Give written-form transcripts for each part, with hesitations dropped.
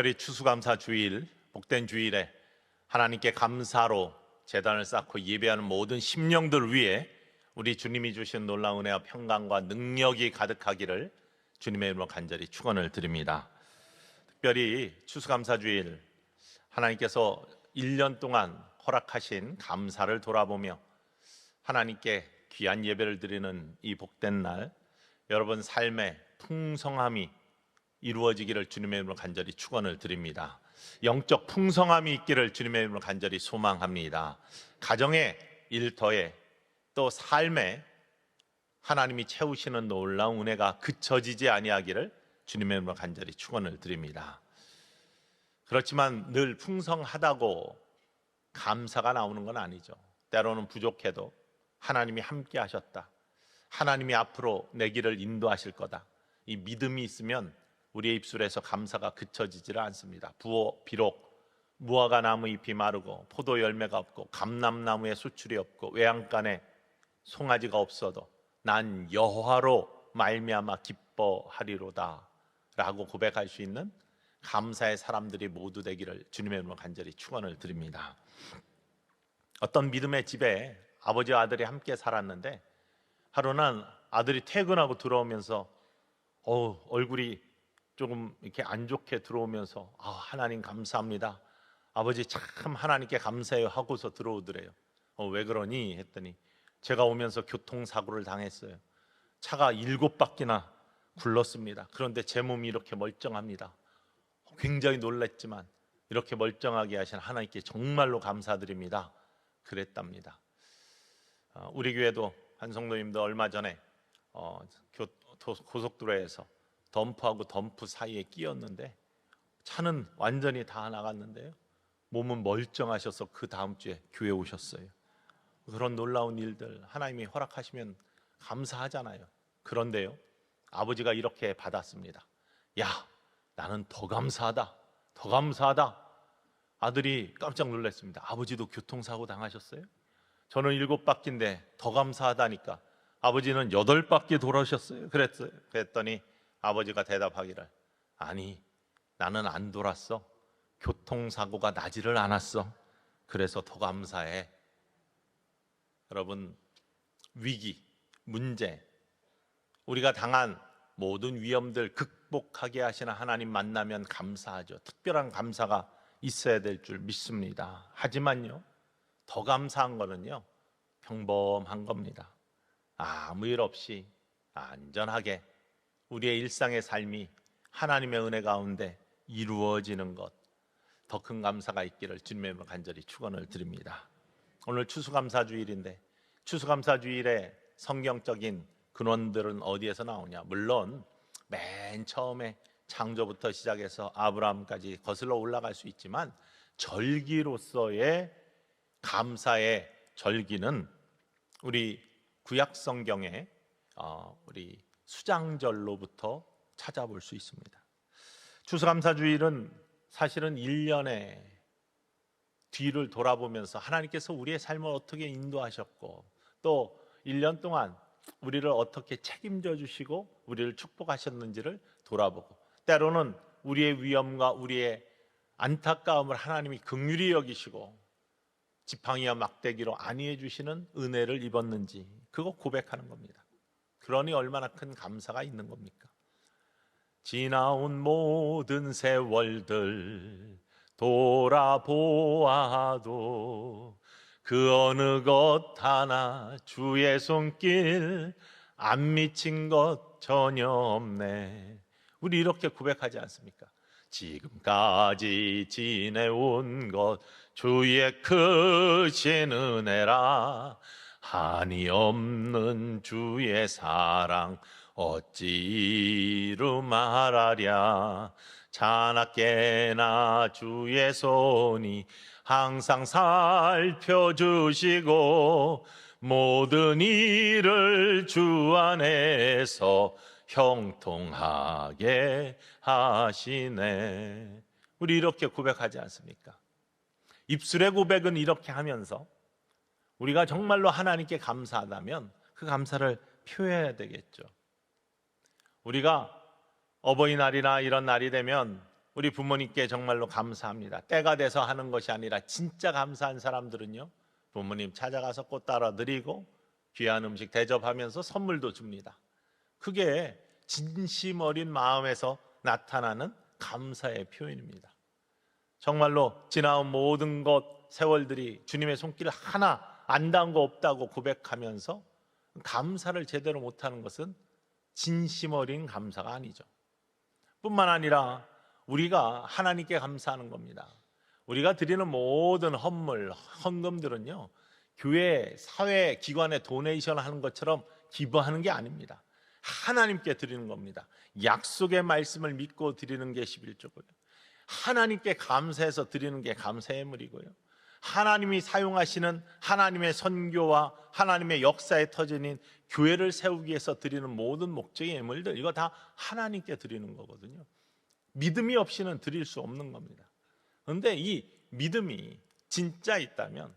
특별히 추수감사 주일, 복된 주일에 하나님께 감사로 제단을 쌓고 예배하는 모든 심령들 위해 우리 주님이 주신 놀라운 은혜와 평강과 능력이 가득하기를 주님의 이름으로 간절히 축원을 드립니다. 특별히 추수감사 주일, 하나님께서 1년 동안 허락하신 감사를 돌아보며 하나님께 귀한 예배를 드리는 이 복된 날, 여러분 삶의 풍성함이 이루어지기를 주님의 이름으로 간절히 축원을 드립니다. 영적 풍성함이 있기를 주님의 이름으로 간절히 소망합니다. 가정의 일터에 또 삶에 하나님이 채우시는 놀라운 은혜가 그쳐지지 아니하기를 주님의 이름으로 간절히 축원을 드립니다. 그렇지만 늘 풍성하다고 감사가 나오는 건 아니죠. 때로는 부족해도 하나님이 함께 하셨다, 하나님이 앞으로 내 길을 인도하실 거다, 이 믿음이 있으면 우리의 입술에서 감사가 그쳐지지를 않습니다. 비록 무화과 나무 잎이 마르고 포도 열매가 없고 감람나무에 수출이 없고 외양간에 송아지가 없어도 난 여호와로 말미암아 기뻐하리로다 라고 고백할 수 있는 감사의 사람들이 모두 되기를 주님의 이름으로 간절히 축원을 드립니다. 어떤 믿음의 집에 아버지와 아들이 함께 살았는데 하루는 아들이 퇴근하고 들어오면서 얼굴이 조금 이렇게 안 좋게 들어오면서 하나님 감사합니다, 아버지 참 하나님께 감사해요 하고서 들어오더래요. 왜 그러니 했더니 제가 오면서 교통사고를 당했어요. 차가 7바퀴나 굴렀습니다. 그런데 제 몸이 이렇게 멀쩡합니다. 굉장히 놀랐지만 이렇게 멀쩡하게 하신 하나님께 정말로 감사드립니다 그랬답니다. 우리 교회도 한 성도님도 얼마 전에 고속도로에서 덤프하고 덤프 사이에 끼었는데 차는 완전히 다 나갔는데요, 몸은 멀쩡하셔서 그 다음 주에 교회 오셨어요. 그런 놀라운 일들 하나님이 허락하시면 감사하잖아요. 그런데요, 아버지가 이렇게 받았습니다. 야, 나는 더 감사하다, 더 감사하다. 아들이 깜짝 놀랐습니다. 아버지도 교통사고 당하셨어요? 저는 7바퀴인데 더 감사하다니까 아버지는 8바퀴 돌아오셨어요. 그랬더니 아버지가 대답하기를, 아니 나는 안 돌았어. 교통사고가 나지를 않았어. 그래서 더 감사해. 여러분, 위기, 문제, 우리가 당한 모든 위험들 극복하게 하시는 하나님 만나면 감사하죠. 특별한 감사가 있어야 될 줄 믿습니다. 하지만요, 더 감사한 거는요, 평범한 겁니다. 아무 일 없이 안전하게 우리의 일상의 삶이 하나님의 은혜 가운데 이루어지는 것, 더 큰 감사가 있기를 주님의 이름으로 간절히 축원을 드립니다. 오늘 추수감사주일인데 추수감사주일의 성경적인 근원들은 어디에서 나오냐? 물론 맨 처음에 창조부터 시작해서 아브라함까지 거슬러 올라갈 수 있지만 절기로서의 감사의 절기는 우리 구약 성경의 우리 수장절로부터 찾아볼 수 있습니다. 추수감사주일은 사실은 1년의 뒤를 돌아보면서 하나님께서 우리의 삶을 어떻게 인도하셨고 또 1년 동안 우리를 어떻게 책임져 주시고 우리를 축복하셨는지를 돌아보고, 때로는 우리의 위험과 우리의 안타까움을 하나님이 긍휼히 여기시고 지팡이와 막대기로 안위해 주시는 은혜를 입었는지 그거 고백하는 겁니다. 그러니 얼마나 큰 감사가 있는 겁니까? 지나온 모든 세월들 돌아보아도 그 어느 것 하나 주의 손길 안 미친 것 전혀 없네. 우리 이렇게 고백하지 않습니까? 지금까지 지내온 것 주의 크신 은혜라, 한이 없는 주의 사랑 어찌 이루 말하랴. 자나깨나 주의 손이 항상 살펴주시고 모든 일을 주 안에서 형통하게 하시네. 우리 이렇게 고백하지 않습니까? 입술의 고백은 이렇게 하면서 우리가 정말로 하나님께 감사하다면 그 감사를 표해야 되겠죠. 우리가 어버이날이나 이런 날이 되면 우리 부모님께 정말로 감사합니다. 때가 돼서 하는 것이 아니라 진짜 감사한 사람들은요, 부모님 찾아가서 꽃 따라 드리고 귀한 음식 대접하면서 선물도 줍니다. 그게 진심 어린 마음에서 나타나는 감사의 표현입니다. 정말로 지나온 모든 것, 세월들이 주님의 손길 하나 안 닿은 거 없다고 고백하면서 감사를 제대로 못하는 것은 진심 어린 감사가 아니죠. 뿐만 아니라 우리가 하나님께 감사하는 겁니다. 우리가 드리는 모든 헌물, 헌금들은요, 교회, 사회, 기관에 도네이션 하는 것처럼 기부하는 게 아닙니다. 하나님께 드리는 겁니다. 약속의 말씀을 믿고 드리는 게 11조고요. 하나님께 감사해서 드리는 게 감사의 예물이고요. 하나님이 사용하시는 하나님의 선교와 하나님의 역사의 터전인 교회를 세우기 위해서 드리는 모든 목적의 예물들, 이거 다 하나님께 드리는 거거든요. 믿음이 없이는 드릴 수 없는 겁니다. 그런데 이 믿음이 진짜 있다면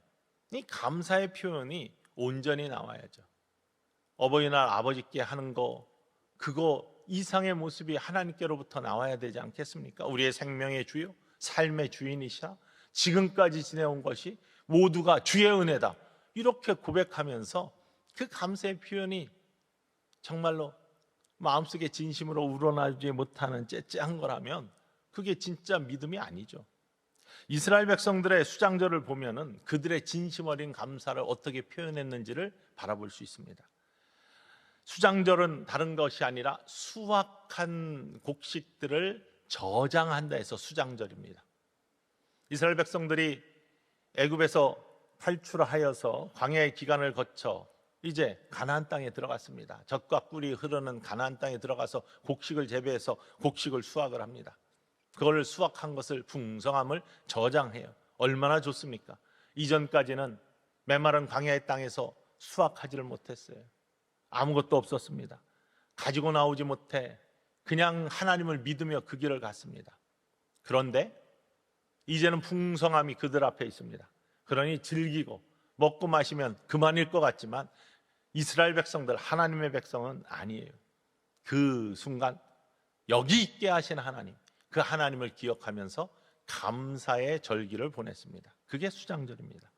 이 감사의 표현이 온전히 나와야죠. 어버이날 아버지께 하는 거, 그거 이상의 모습이 하나님께로부터 나와야 되지 않겠습니까? 우리의 생명의 주요, 삶의 주인이시라 지금까지 지내온 것이 모두가 주의 은혜다, 이렇게 고백하면서 그 감사의 표현이 정말로 마음속에 진심으로 우러나지 못하는 째째한 거라면 그게 진짜 믿음이 아니죠. 이스라엘 백성들의 수장절을 보면은 그들의 진심 어린 감사를 어떻게 표현했는지를 바라볼 수 있습니다. 수장절은 다른 것이 아니라 수확한 곡식들을 저장한다 해서 수장절입니다. 이스라엘 백성들이 애굽에서 탈출하여서 광야의 기간을 거쳐 이제 가나안 땅에 들어갔습니다. 젖과 꿀이 흐르는 가나안 땅에 들어가서 곡식을 재배해서 곡식을 수확을 합니다. 그걸 수확한 것을 풍성함을 저장해요. 얼마나 좋습니까? 이전까지는 메마른 광야의 땅에서 수확하지를 못했어요. 아무것도 없었습니다. 가지고 나오지 못해 그냥 하나님을 믿으며 그 길을 갔습니다. 그런데 이제는 풍성함이 그들 앞에 있습니다. 그러니 즐기고 먹고 마시면 그만일 것 같지만 이스라엘 백성들, 하나님의 백성은 아니에요. 그 순간 여기 있게 하신 하나님, 그 하나님을 기억하면서 감사의 절기를 보냈습니다. 그게 수장절입니다.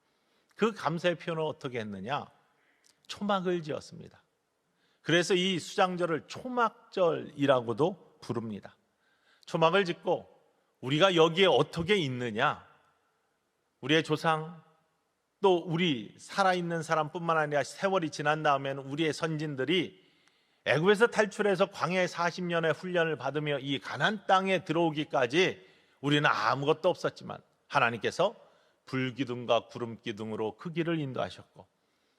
그 감사의 표현을 어떻게 했느냐? 초막을 지었습니다. 그래서 이 수장절을 초막절이라고도 부릅니다. 초막을 짓고 우리가 여기에 어떻게 있느냐? 우리의 조상, 또 우리 살아있는 사람뿐만 아니라 세월이 지난 다음에는 우리의 선진들이 애굽에서 탈출해서 광야의 40년의 훈련을 받으며 이 가나안 땅에 들어오기까지 우리는 아무것도 없었지만 하나님께서 불기둥과 구름기둥으로 그 길을 인도하셨고,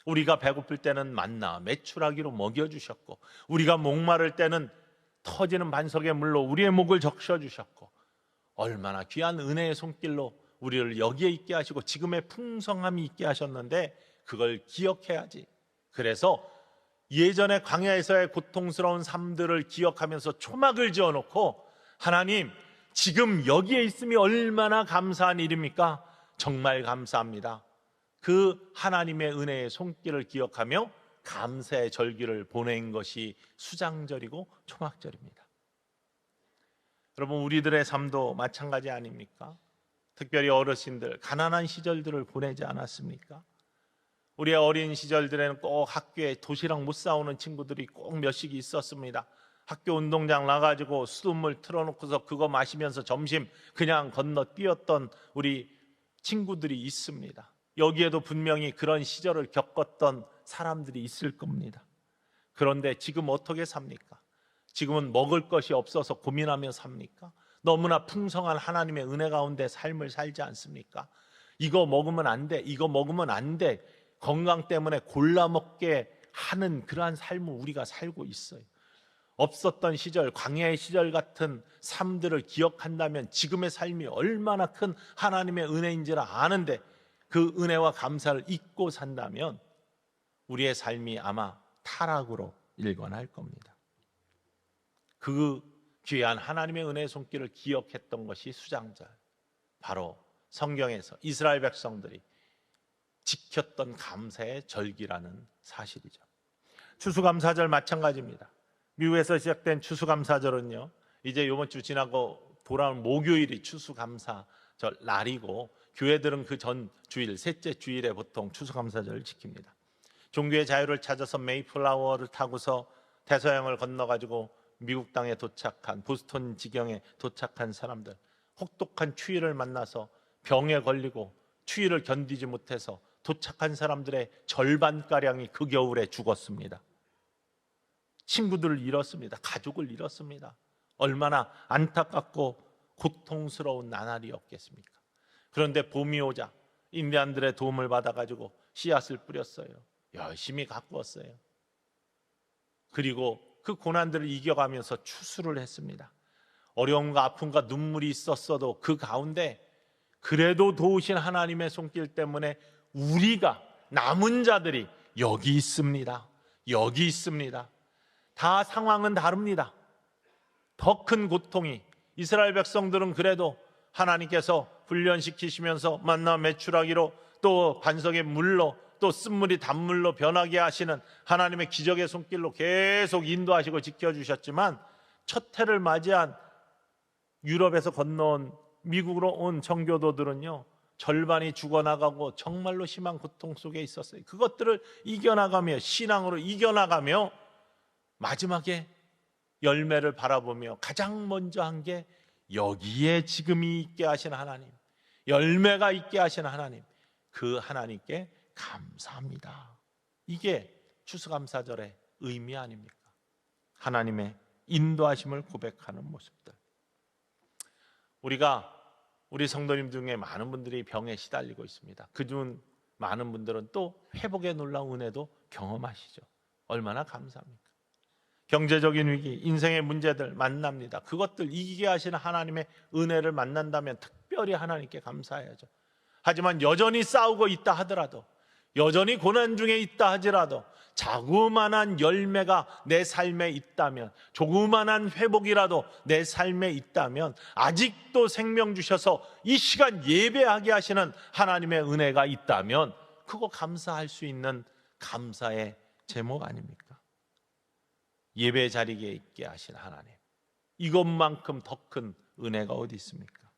우리가 배고플 때는 만나 메추라기로 먹여주셨고, 우리가 목마를 때는 터지는 반석의 물로 우리의 목을 적셔주셨고, 얼마나 귀한 은혜의 손길로 우리를 여기에 있게 하시고 지금의 풍성함이 있게 하셨는데 그걸 기억해야지. 그래서 예전에 광야에서의 고통스러운 삶들을 기억하면서 초막을 지어놓고, 하나님 지금 여기에 있음이 얼마나 감사한 일입니까? 정말 감사합니다. 그 하나님의 은혜의 손길을 기억하며 감사의 절기를 보낸 것이 수장절이고 초막절입니다. 여러분, 우리들의 삶도 마찬가지 아닙니까? 특별히 어르신들, 가난한 시절들을 보내지 않았습니까? 우리의 어린 시절들에는 꼭 학교에 도시락 못 싸오는 친구들이 꼭 몇씩 있었습니다. 학교 운동장 나가지고 수돗물 틀어놓고서 그거 마시면서 점심 그냥 건너뛰었던 우리 친구들이 있습니다. 여기에도 분명히 그런 시절을 겪었던 사람들이 있을 겁니다. 그런데 지금 어떻게 삽니까? 지금은 먹을 것이 없어서 고민하며 삽니까? 너무나 풍성한 하나님의 은혜 가운데 삶을 살지 않습니까? 이거 먹으면 안 돼, 이거 먹으면 안 돼, 건강 때문에 골라 먹게 하는 그러한 삶을 우리가 살고 있어요. 없었던 시절, 광야의 시절 같은 삶들을 기억한다면 지금의 삶이 얼마나 큰 하나님의 은혜인지를 아는데 그 은혜와 감사를 잊고 산다면 우리의 삶이 아마 타락으로 일관할 겁니다. 그 귀한 하나님의 은혜의 손길을 기억했던 것이 수장절, 바로 성경에서 이스라엘 백성들이 지켰던 감사의 절기라는 사실이죠. 추수감사절 마찬가지입니다. 미국에서 시작된 추수감사절은요, 이제 이번 주 지나고 돌아오는 목요일이 추수감사절 날이고 교회들은 그 전 주일, 셋째 주일에 보통 추수감사절을 지킵니다. 종교의 자유를 찾아서 메이플라워를 타고서 대서양을 건너가지고 미국 땅에 도착한, 보스턴 지경에 도착한 사람들, 혹독한 추위를 만나서 병에 걸리고 추위를 견디지 못해서 도착한 사람들의 절반가량이 그 겨울에 죽었습니다. 친구들을 잃었습니다. 가족을 잃었습니다. 얼마나 안타깝고 고통스러운 나날이었겠습니까? 그런데 봄이 오자 인디안들의 도움을 받아가지고 씨앗을 뿌렸어요. 열심히 가꾸었어요. 그리고 그 고난들을 이겨가면서 추수를 했습니다. 어려움과 아픔과 눈물이 있었어도 그 가운데 그래도 도우신 하나님의 손길 때문에 우리가 남은 자들이 여기 있습니다. 여기 있습니다. 다 상황은 다릅니다. 더 큰 고통이, 이스라엘 백성들은 그래도 하나님께서 훈련시키시면서 만나 메추라기로 또 반석의 물로 또 쓴물이 단물로 변하게 하시는 하나님의 기적의 손길로 계속 인도하시고 지켜주셨지만, 첫 해를 맞이한 유럽에서 건너온 미국으로 온 청교도들은요, 절반이 죽어나가고 정말로 심한 고통 속에 있었어요. 그것들을 이겨나가며, 신앙으로 이겨나가며 마지막에 열매를 바라보며 가장 먼저 한 게 여기에 지금이 있게 하신 하나님, 열매가 있게 하신 하나님, 그 하나님께 감사합니다. 이게 추수감사절의 의미 아닙니까? 하나님의 인도하심을 고백하는 모습들. 우리 성도님 중에 많은 분들이 병에 시달리고 있습니다. 그중 많은 분들은 또 회복의 놀라운 은혜도 경험하시죠. 얼마나 감사합니까? 경제적인 위기, 인생의 문제들 만납니다. 그것들 이기게 하시는 하나님의 은혜를 만난다면 특별히 하나님께 감사해야죠. 하지만 여전히 싸우고 있다 하더라도, 여전히 고난 중에 있다 하더라도, 자그마한 열매가 내 삶에 있다면, 조그마한 회복이라도 내 삶에 있다면, 아직도 생명 주셔서 이 시간 예배하게 하시는 하나님의 은혜가 있다면, 그거 감사할 수 있는 감사의 제목 아닙니까? 예배 자리에 있게 하신 하나님, 이것만큼 더 큰 은혜가 어디 있습니까?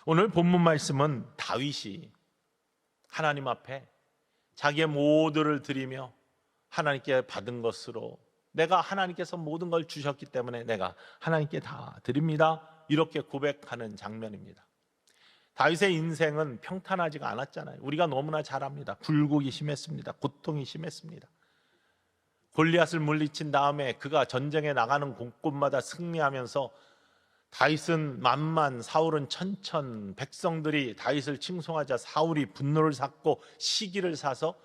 오늘 본문 말씀은 다윗이 하나님 앞에 자기의 모두를 드리며 하나님께 받은 것으로, 내가 하나님께서 모든 걸 주셨기 때문에 내가 하나님께 다 드립니다, 이렇게 고백하는 장면입니다. 다윗의 인생은 평탄하지가 않았잖아요. 우리가 너무나 잘 압니다. 굴곡이 심했습니다. 고통이 심했습니다. 골리앗을 물리친 다음에 그가 전쟁에 나가는 곳곳마다 승리하면서 다윗은 만만, 사울은 천천, 백성들이 다윗을 칭송하자 사울이 분노를 샀고 시기를 사서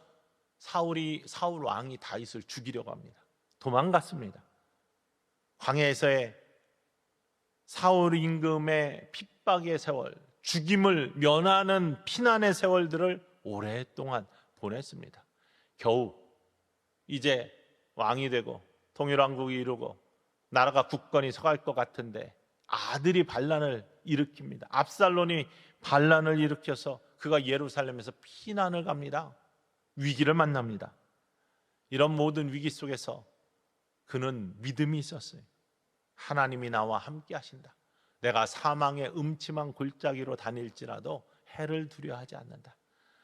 사울 왕이 다윗을 죽이려고 합니다. 도망갔습니다. 광야에서의 사울 임금의 핍박의 세월, 죽임을 면하는 피난의 세월들을 오랫동안 보냈습니다. 겨우 이제 왕이 되고 통일왕국이 이루고 나라가 굳건히 서갈 것 같은데 아들이 반란을 일으킵니다. 압살롬이 반란을 일으켜서 그가 예루살렘에서 피난을 갑니다. 위기를 만납니다. 이런 모든 위기 속에서 그는 믿음이 있었어요. 하나님이 나와 함께 하신다. 내가 사망의 음침한 골짜기로 다닐지라도 해를 두려워하지 않는다.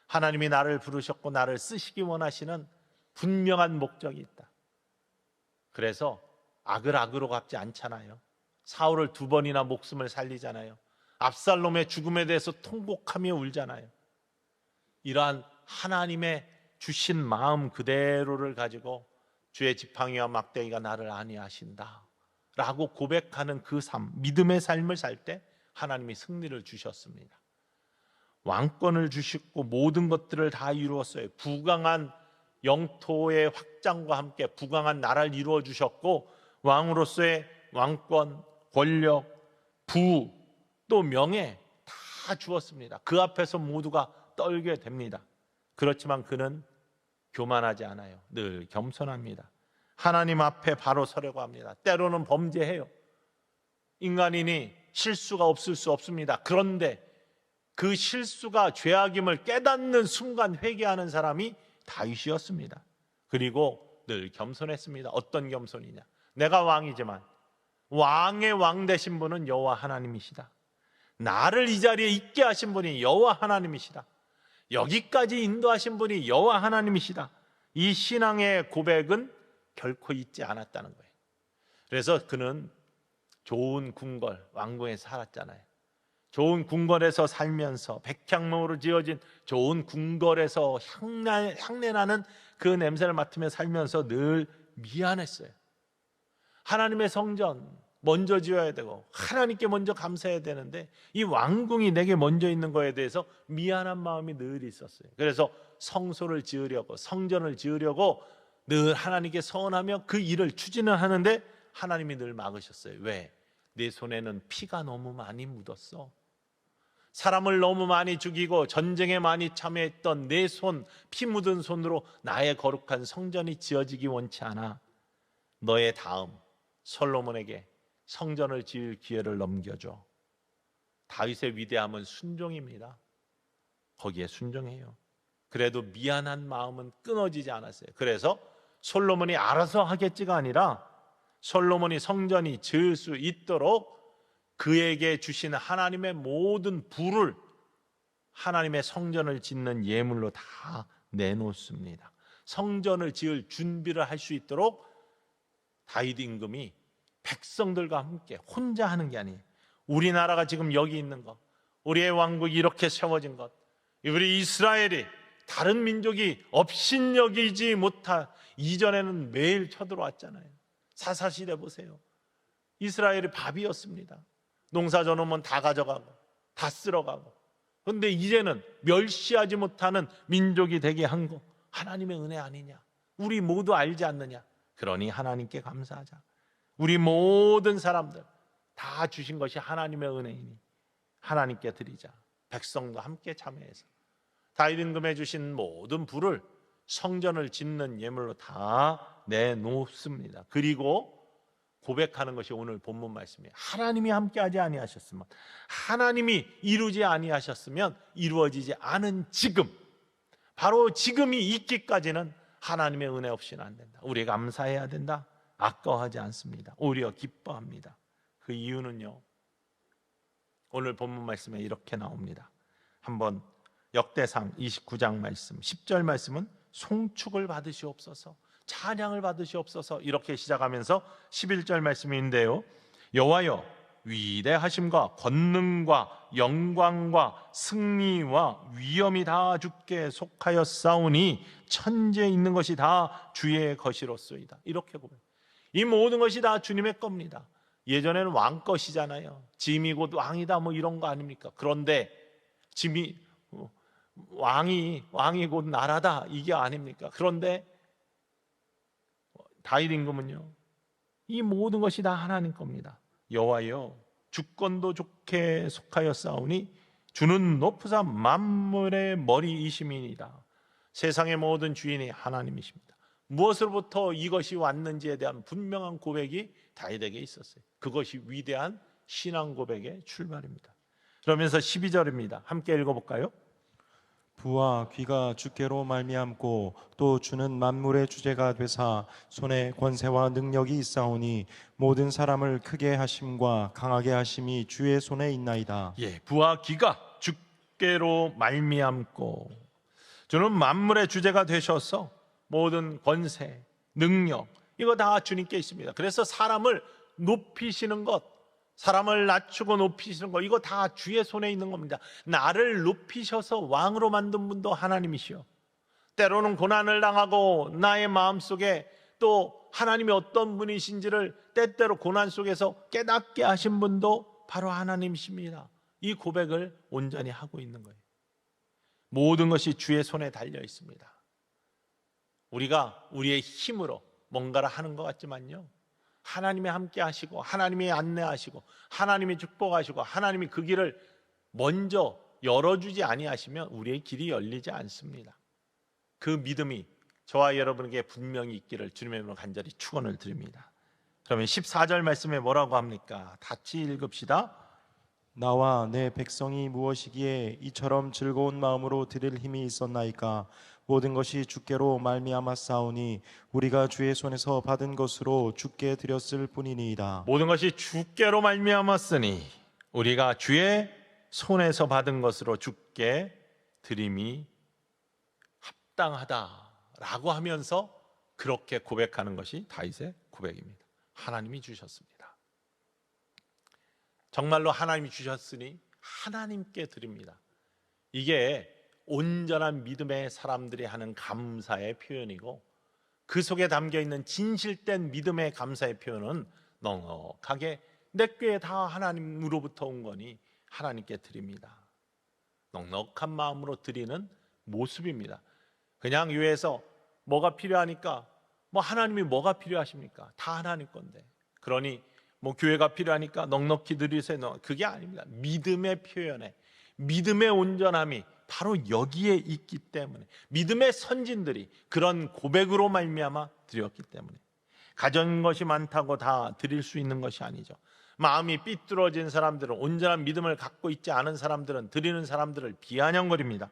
하나님이 나를 부르셨고 나를 쓰시기 원하시는 분명한 목적이 있다. 그래서 악을 악으로 갚지 않잖아요. 사울을 2번이나 목숨을 살리잖아요. 압살롬의 죽음에 대해서 통곡하며 울잖아요. 이러한 하나님의 주신 마음 그대로를 가지고 주의 지팡이와 막대기가 나를 안위하신다 라고 고백하는 그 삶, 믿음의 삶을 살 때 하나님이 승리를 주셨습니다. 왕권을 주시고 모든 것들을 다 이루었어요. 부강한 영토의 확장과 함께 부강한 나라를 이루어 주셨고, 왕으로서의 왕권, 권력, 부, 또 명예 다 주었습니다. 그 앞에서 모두가 떨게 됩니다. 그렇지만 그는 교만하지 않아요. 늘 겸손합니다. 하나님 앞에 바로 서려고 합니다. 때로는 범죄해요. 인간이니 실수가 없을 수 없습니다. 그런데 그 실수가 죄악임을 깨닫는 순간 회개하는 사람이 다윗이었습니다. 그리고 늘 겸손했습니다. 어떤 겸손이냐? 내가 왕이지만 왕의 왕 되신 분은 여호와 하나님이시다. 나를 이 자리에 있게 하신 분이 여호와 하나님이시다. 여기까지 인도하신 분이 여호와 하나님이시다. 이 신앙의 고백은 결코 잊지 않았다는 거예요. 그래서 그는 좋은 궁궐, 왕궁에 살았잖아요. 좋은 궁궐에서 살면서 백향목으로 지어진 좋은 궁궐에서 향내나는 그 냄새를 맡으며 살면서 늘 미안했어요. 하나님의 성전 먼저 지어야 되고 하나님께 먼저 감사해야 되는데 이 왕궁이 내게 먼저 있는 거에 대해서 미안한 마음이 늘 있었어요. 그래서 성소를 지으려고, 성전을 지으려고 늘 하나님께 서원하며 그 일을 추진을 하는데 하나님이 늘 막으셨어요. 왜? 내 손에는 피가 너무 많이 묻었어. 사람을 너무 많이 죽이고 전쟁에 많이 참여했던 내 손, 피 묻은 손으로 나의 거룩한 성전이 지어지기 원치 않아. 너의 다음 솔로몬에게 성전을 지을 기회를 넘겨줘. 다윗의 위대함은 순종입니다. 거기에 순종해요. 그래도 미안한 마음은 끊어지지 않았어요. 그래서 솔로몬이 알아서 하겠지가 아니라 솔로몬이 성전이 지을 수 있도록 그에게 주신 하나님의 모든 부를 하나님의 성전을 짓는 예물로 다 내놓습니다. 성전을 지을 준비를 할 수 있도록 다윗 임금이 백성들과 함께 혼자 하는 게 아니에요. 우리나라가 지금 여기 있는 것, 우리의 왕국이 이렇게 세워진 것, 우리 이스라엘이 다른 민족이 업신여기지 못한, 이전에는 매일 쳐들어왔잖아요. 사사시대 보세요. 이스라엘이 밥이었습니다. 농사 져놓으면 다 가져가고 다 쓸어가고. 그런데 이제는 멸시하지 못하는 민족이 되게 한 거 하나님의 은혜 아니냐? 우리 모두 알지 않느냐? 그러니 하나님께 감사하자. 우리 모든 사람들 다 주신 것이 하나님의 은혜이니 하나님께 드리자. 백성과 함께 참여해서 다윗 임금에 주신 모든 부를 성전을 짓는 예물로 다 내놓습니다. 그리고 고백하는 것이 오늘 본문 말씀이에요. 하나님이 함께하지 아니하셨으면, 하나님이 이루지 아니하셨으면 이루어지지 않은 지금, 바로 지금이 있기까지는 하나님의 은혜 없이는 안 된다. 우리가 감사해야 된다. 아까워하지 않습니다. 오히려 기뻐합니다. 그 이유는요, 오늘 본문 말씀에 이렇게 나옵니다. 한번 역대상 29장 말씀 10절 말씀은 송축을 받으시옵소서, 찬양을 받으시옵소서 이렇게 시작하면서 11절 말씀인데요, 여호와여 위대하심과 권능과 영광과 승리와 위엄이 다 주께 속하였사오니 천지에 있는 것이 다 주의 것이로소이다. 이렇게 고백. 이 모든 것이 다 주님의 겁니다. 예전에는 왕 것이잖아요. 짐이 곧 왕이다 뭐 이런 거 아닙니까? 그런데 짐이 왕이 곧 나라다 이게 아닙니까? 그런데 다윗 임금은요, 이 모든 것이 다 하나님 겁니다. 여호와여 주권도 좋게 속하였사오니 주는 높으사 만물의 머리이심이니이다. 세상의 모든 주인이 하나님이십니다. 무엇으로부터 이것이 왔는지에 대한 분명한 고백이 다윗에게 있었어요. 그것이 위대한 신앙 고백의 출발입니다. 그러면서 12절입니다. 함께 읽어볼까요? 부와 귀가 주께로 말미암고 또 주는 만물의 주제가 되사 손에 권세와 능력이 있사오니 모든 사람을 크게 하심과 강하게 하심이 주의 손에 있나이다. 예, 부와 귀가 주께로 말미암고 주는 만물의 주제가 되셔서 모든 권세, 능력 이거 다 주님께 있습니다. 그래서 사람을 높이시는 것, 사람을 낮추고 높이시는 것, 이거 다 주의 손에 있는 겁니다. 나를 높이셔서 왕으로 만든 분도 하나님이시요, 때로는 고난을 당하고 나의 마음속에 또 하나님이 어떤 분이신지를 때때로 고난 속에서 깨닫게 하신 분도 바로 하나님이십니다. 이 고백을 온전히 하고 있는 거예요. 모든 것이 주의 손에 달려 있습니다. 우리가 우리의 힘으로 뭔가를 하는 것 같지만요, 하나님이 함께 하시고 하나님이 안내하시고 하나님이 축복하시고 하나님이 그 길을 먼저 열어주지 아니하시면 우리의 길이 열리지 않습니다. 그 믿음이 저와 여러분에게 분명히 있기를 주님의 이름으로 간절히 축원을 드립니다. 그러면 14절 말씀에 뭐라고 합니까? 같이 읽읍시다. 나와 내 백성이 무엇이기에 이처럼 즐거운 마음으로 드릴 힘이 있었나이까. 모든 것이 주께로 말미암았사오니 우리가 주의 손에서 받은 것으로 주께 드렸을 뿐이니이다. 모든 것이 주께로 말미암았으니 우리가 주의 손에서 받은 것으로 주께 드림이 합당하다라고 하면서 그렇게 고백하는 것이 다윗의 고백입니다. 하나님이 주셨습니다. 정말로 하나님이 주셨으니 하나님께 드립니다. 이게 온전한 믿음의 사람들이 하는 감사의 표현이고, 그 속에 담겨있는 진실된 믿음의 감사의 표현은 넉넉하게 내 꾀에 다 하나님으로부터 온 거니 하나님께 드립니다. 넉넉한 마음으로 드리는 모습입니다. 그냥 교회에서 뭐가 필요하니까, 하나님이 뭐가 필요하십니까? 다 하나님 건데, 그러니 교회가 필요하니까 넉넉히 드리세요. 그게 아닙니다. 믿음의 표현에, 믿음의 온전함이 바로 여기에 있기 때문에, 믿음의 선진들이 그런 고백으로 말미암아 드렸기 때문에, 가진 것이 많다고 다 드릴 수 있는 것이 아니죠. 마음이 삐뚤어진 사람들은, 온전한 믿음을 갖고 있지 않은 사람들은 드리는 사람들을 비아냥거립니다.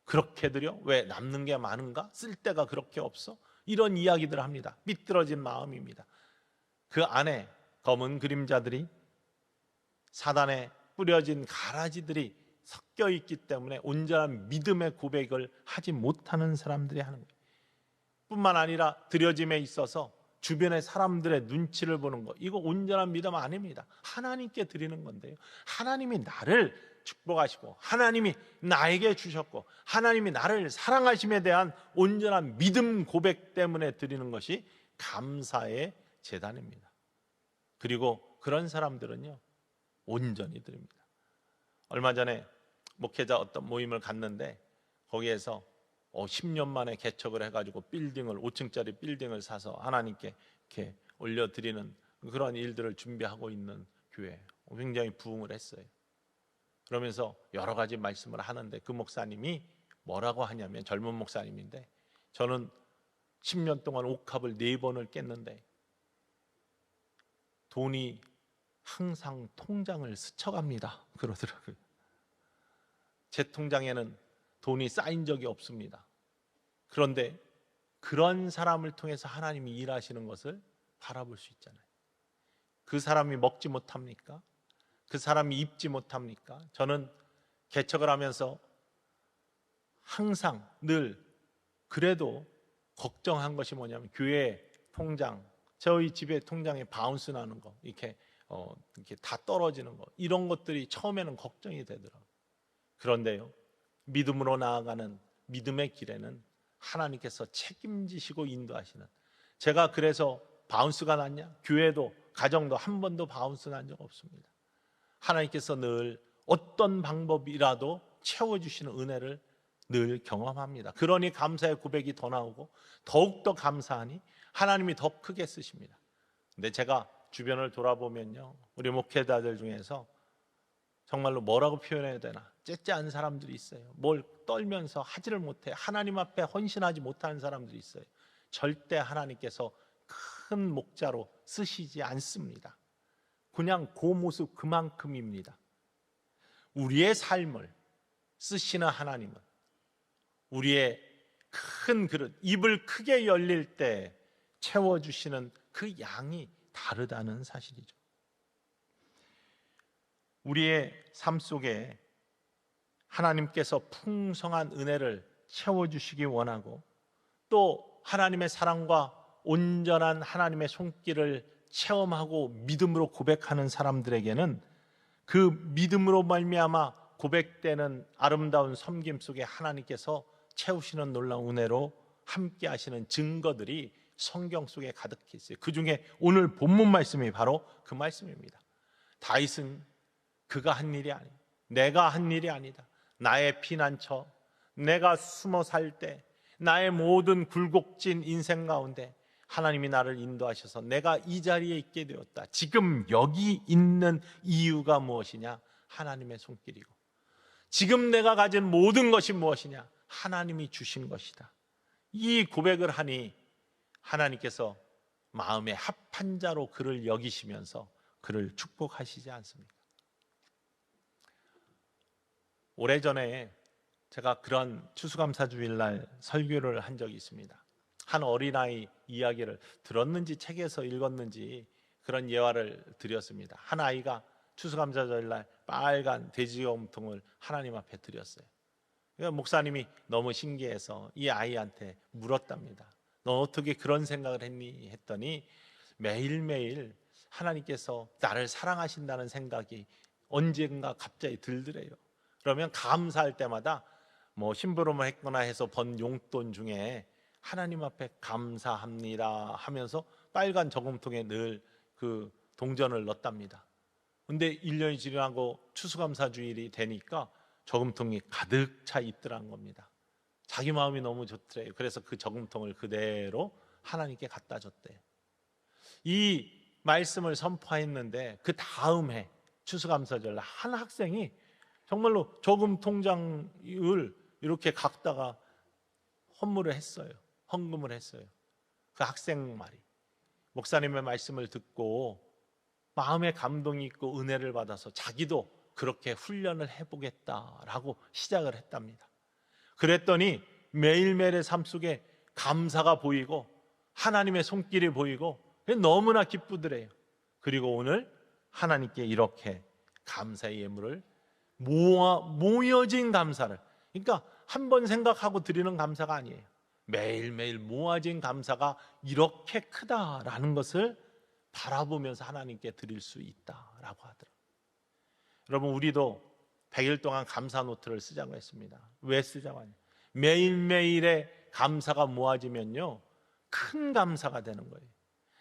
그렇게 드려? 왜 남는 게 많은가? 쓸 데가 그렇게 없어? 이런 이야기들을 합니다. 삐뚤어진 마음입니다. 그 안에 검은 그림자들이, 사단에 뿌려진 가라지들이 섞여 있기 때문에 온전한 믿음의 고백을 하지 못하는 사람들이 하는 거예요. 뿐만 아니라 드려짐에 있어서 주변의 사람들의 눈치를 보는 거, 이거 온전한 믿음 아닙니다. 하나님께 드리는 건데요, 하나님이 나를 축복하시고 하나님이 나에게 주셨고 하나님이 나를 사랑하심에 대한 온전한 믿음 고백 때문에 드리는 것이 감사의 제단입니다. 그리고 그런 사람들은요, 온전히 드립니다. 얼마 전에 목회자 어떤 모임을 갔는데, 거기에서 10년 만에 개척을 해가지고 5층짜리 빌딩을 사서 하나님께 이렇게 올려드리는 그런 일들을 준비하고 있는 교회, 굉장히 부흥을 했어요. 그러면서 여러 가지 말씀을 하는데, 그 목사님이 뭐라고 하냐면, 젊은 목사님인데, 저는 10년 동안 옥합을 4번을 깼는데 돈이 항상 통장을 스쳐갑니다 그러더라고요. 제 통장에는 돈이 쌓인 적이 없습니다. 그런데 그런 사람을 통해서 하나님이 일하시는 것을 바라볼 수 있잖아요. 그 사람이 먹지 못합니까? 그 사람이 입지 못합니까? 저는 개척을 하면서 항상 늘 그래도 걱정한 것이 뭐냐면, 교회 통장, 저희 집에 통장에 바운스 나는 거, 이렇게 다 떨어지는 거, 이런 것들이 처음에는 걱정이 되더라고요. 그런데요, 믿음으로 나아가는 믿음의 길에는 하나님께서 책임지시고 인도하시는, 제가 그래서 바운스가 났냐? 교회도 가정도 한 번도 바운스 난 적 없습니다. 하나님께서 늘 어떤 방법이라도 채워주시는 은혜를 늘 경험합니다. 그러니 감사의 고백이 더 나오고 더욱더 감사하니 하나님이 더 크게 쓰십니다. 근데 제가 주변을 돌아보면요, 우리 목회자들 중에서 정말로 뭐라고 표현해야 되나, 째째한 사람들이 있어요. 뭘 떨면서 하지를 못해, 하나님 앞에 헌신하지 못하는 사람들이 있어요. 절대 하나님께서 큰 목자로 쓰시지 않습니다. 그냥 그 모습 그만큼입니다. 우리의 삶을 쓰시는 하나님은 우리의 큰 그릇, 입을 크게 열릴 때 채워주시는 그 양이 다르다는 사실이죠. 우리의 삶 속에 하나님께서 풍성한 은혜를 채워주시기 원하고, 또 하나님의 사랑과 온전한 하나님의 손길을 체험하고 믿음으로 고백하는 사람들에게는 그 믿음으로 말미암아 고백되는 아름다운 섬김 속에 하나님께서 채우시는 놀라운 은혜로 함께 하시는 증거들이 성경 속에 가득해 있어요. 그 중에 오늘 본문 말씀이 바로 그 말씀입니다. 다윗은 그가 한 일이 아니다, 내가 한 일이 아니다. 나의 피난처, 내가 숨어 살 때, 나의 모든 굴곡진 인생 가운데 하나님이 나를 인도하셔서 내가 이 자리에 있게 되었다. 지금 여기 있는 이유가 무엇이냐? 하나님의 손길이고, 지금 내가 가진 모든 것이 무엇이냐? 하나님이 주신 것이다. 이 고백을 하니 하나님께서 마음의 합한 자로 그를 여기시면서 그를 축복하시지 않습니까? 오래전에 제가 그런 추수감사주일날 설교를 한 적이 있습니다. 한 어린아이 이야기를 들었는지 책에서 읽었는지 그런 예화를 드렸습니다. 한 아이가 추수감사절날 빨간 돼지저금통을 하나님 앞에 드렸어요. 그러니까 목사님이 너무 신기해서 이 아이한테 물었답니다. 너 어떻게 그런 생각을 했니? 했더니 매일매일 하나님께서 나를 사랑하신다는 생각이 언젠가 갑자기 들더래요. 그러면 감사할 때마다 뭐 심부름을 했거나 해서 번 용돈 중에 하나님 앞에 감사합니다 하면서 빨간 저금통에 늘 그 동전을 넣었답니다. 근데 1년이 지나고 추수감사주일이 되니까 저금통이 가득 차 있더란 겁니다. 자기 마음이 너무 좋더래요. 그래서 그 저금통을 그대로 하나님께 갖다 줬대요. 이 말씀을 선포했는데 그 다음 해 추수감사절 한 학생이 정말로 저금통장을 이렇게 갖다가 헌금을 했어요. 그 학생 말이 목사님의 말씀을 듣고 마음에 감동이 있고 은혜를 받아서 자기도 그렇게 훈련을 해보겠다라고 시작을 했답니다. 그랬더니 매일매일의 삶 속에 감사가 보이고 하나님의 손길이 보이고 너무나 기쁘더래요. 그리고 오늘 하나님께 이렇게 감사의 예물을 모여진 감사를, 그러니까 한 번 생각하고 드리는 감사가 아니에요. 매일매일 모아진 감사가 이렇게 크다라는 것을 바라보면서 하나님께 드릴 수 있다라고 하더라고요. 여러분, 우리도 100일 동안 감사 노트를 쓰자고 했습니다. 왜 쓰자고 하냐? 매일매일의 감사가 모아지면요 큰 감사가 되는 거예요.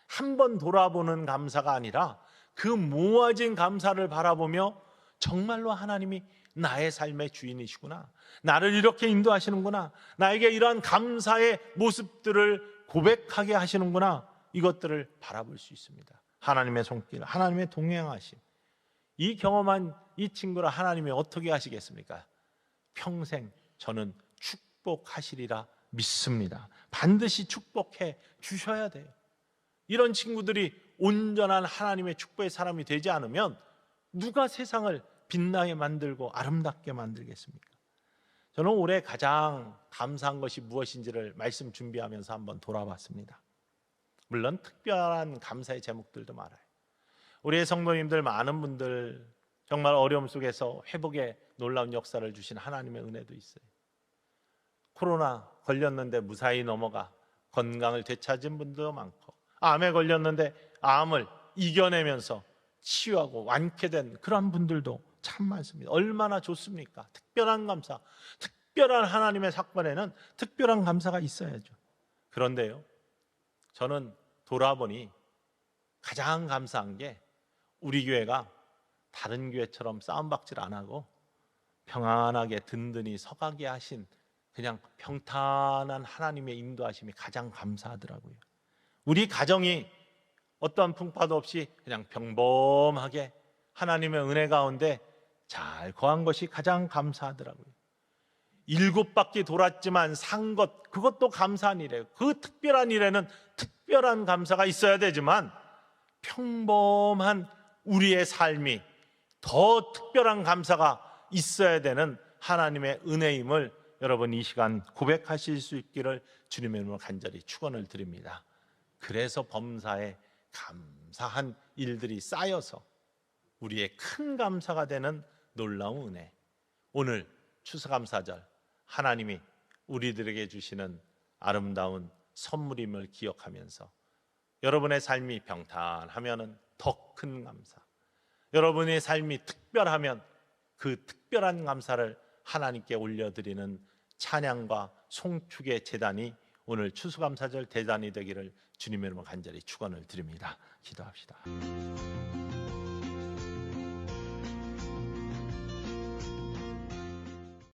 한 번 돌아보는 감사가 아니라 그 모아진 감사를 바라보며 정말로 하나님이 나의 삶의 주인이시구나, 나를 이렇게 인도하시는구나, 나에게 이러한 감사의 모습들을 고백하게 하시는구나, 이것들을 바라볼 수 있습니다. 하나님의 손길, 하나님의 동행하심, 이 경험한 이 친구를 하나님이 어떻게 하시겠습니까? 평생 저는 축복하시리라 믿습니다. 반드시 축복해 주셔야 돼요. 이런 친구들이 온전한 하나님의 축복의 사람이 되지 않으면 누가 세상을 빛나게 만들고 아름답게 만들겠습니까? 저는 올해 가장 감사한 것이 무엇인지를 말씀 준비하면서 한번 돌아봤습니다. 물론 특별한 감사의 제목들도 많아요. 우리의 성도님들 많은 분들 정말 어려움 속에서 회복의 놀라운 역사를 주신 하나님의 은혜도 있어요. 코로나 걸렸는데 무사히 넘어가 건강을 되찾은 분도 많고, 암에 걸렸는데 암을 이겨내면서 치유하고 완쾌된 그런 분들도 참 많습니다. 얼마나 좋습니까? 특별한 감사, 특별한 하나님의 사건에는 특별한 감사가 있어야죠. 그런데요, 저는 돌아보니 가장 감사한 게 우리 교회가 다른 교회처럼 싸움박질 안 하고 평안하게 든든히 서가게 하신 그냥 평탄한 하나님의 인도하심이 가장 감사하더라고요. 우리 가정이 어떠한 풍파도 없이 그냥 평범하게 하나님의 은혜 가운데 잘 거한 것이 가장 감사하더라고요. 7바퀴 돌았지만 산 것, 그것도 감사한 일이에요. 그 특별한 일에는 특별한 감사가 있어야 되지만 평범한 우리의 삶이 더 특별한 감사가 있어야 되는 하나님의 은혜임을 여러분 이 시간 고백하실 수 있기를 주님의 이름으로 간절히 축원을 드립니다. 그래서 범사에 감사한 일들이 쌓여서 우리의 큰 감사가 되는 놀라운 은혜, 오늘 추수감사절 하나님이 우리들에게 주시는 아름다운 선물임을 기억하면서 여러분의 삶이 평탄하면 더 큰 감사, 여러분의 삶이 특별하면 그 특별한 감사를 하나님께 올려드리는 찬양과 송축의 제단이 오늘 추수감사절 대단이 되기를 주님의 이름으로 간절히 축원을 드립니다. 기도합시다.